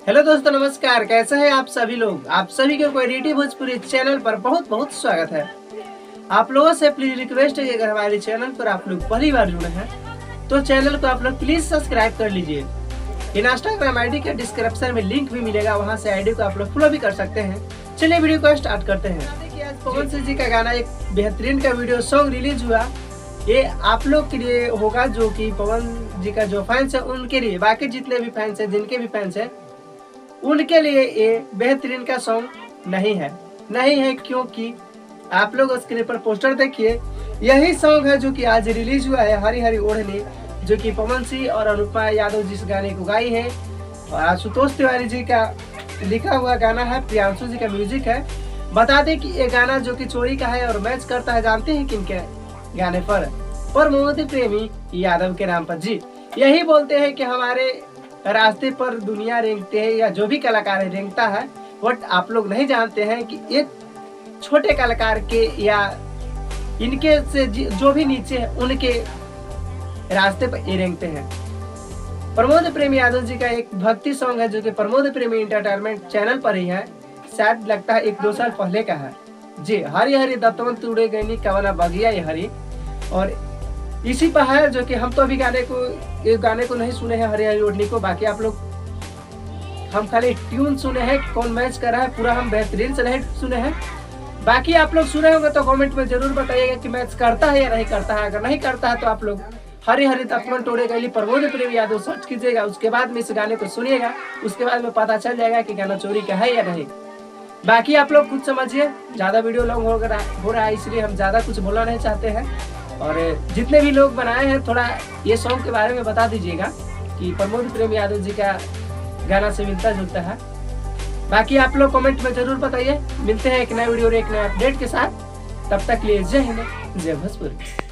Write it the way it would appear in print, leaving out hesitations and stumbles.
Hello दोस्तों, नमस्कार। कैसे हैं आप सभी लोग? आप सभी को क्वालिटी भोजपुरी चैनल पर बहुत बहुत स्वागत है। आप लोगों से प्लीज रिक्वेस्ट है कि अगर हमारे चैनल पर आप लोग पहली बार जुड़े हैं तो चैनल को आप लोग प्लीज सब्सक्राइब कर लीजिए। इंस्टाग्राम आईडी के डिस्क्रिप्शन में लिंक भी मिलेगा, वहां से आईडी को आप लोग फॉलो भी कर सकते हैं। चलिए वीडियो को स्टार्ट करते हैं। देखिए, आज पवन सिंह जी का गाना एक बेहतरीन का वीडियो सॉन्ग रिलीज हुआ। ये आप लोग के लिए होगा जो कि पवन जी का जो फैंस है उनके लिए, बाकी जितने भी फैंस है, जिनके भी फैंस है उनके लिए ये बेहतरीन का सॉन्ग नहीं है क्योंकि आप लोग स्क्रीन पर पोस्टर देखिए, यही सॉन्ग है जो कि आज रिलीज हुआ है, हरी हरी ओढ़नी, जो कि पवन सिंह और अनुपमा यादव जिस गाने को गाई है और आशुतोष तिवारी जी का लिखा हुआ गाना है, प्रियांशु जी का म्यूजिक है। बता दें कि ये गाना जो कि चोरी का है और मैच करता है, जानते हैं किनके गाने पर? प्रमोद प्रेमी यादव के नाम पर। जी, यही बोलते हैं कि हमारे रास्ते पर दुनिया रेंगते हैं या जो भी कलाकार है रेंगता है, बट आप लोग नहीं जानते हैं कि एक छोटे कलाकार के या इनके से जो भी नीचे है उनके रास्ते पर ये रेंगते हैं। प्रमोद प्रेमी यादव जी का एक भक्ति सॉन्ग है जो कि प्रमोद प्रेमी एंटरटेनमेंट चैनल पर ही है, शायद लगता है 1-2 साल पहले का है। जी, हरी हरी दत्तवन तुड़े गई कवना बगिया ये हरी, और इसी पर है जो कि हम तो अभी गाने को नहीं सुने हैं, हरी हरी ओढ़नी को। बाकी आप लोग, हम खाली ट्यून सुने हैं कि कौन मैच कर रहा है, पूरा हम बेहतरीन से नहीं सुने हैं। बाकी आप लोग सुने होंगे तो कमेंट में जरूर बताइएगा कि मैच करता है या नहीं करता है। अगर नहीं करता है तो आप लोग हरी हरी दत्तवन तोड़े गई प्रमोद प्रेमी यादव सर्च कीजिएगा, उसके बाद में इस गाने को सुनिएगा, उसके बाद में पता चल जाएगा कि गाना चोरी का है या नहीं। बाकी आप लोग खुद समझिए, ज्यादा वीडियो लॉन्ग हो रहा है इसलिए हम ज्यादा कुछ बोलना नहीं चाहते हैं। और जितने भी लोग बनाए हैं थोड़ा ये सॉन्ग के बारे में बता दीजिएगा कि प्रमोद प्रेमी यादव जी का गाना से मिलता जुलता है। बाकी आप लोग कमेंट में जरूर बताइए। मिलते हैं एक नए वीडियो और एक नए अपडेट के साथ, तब तक लिए जय हिंद, जय भोजपुरी।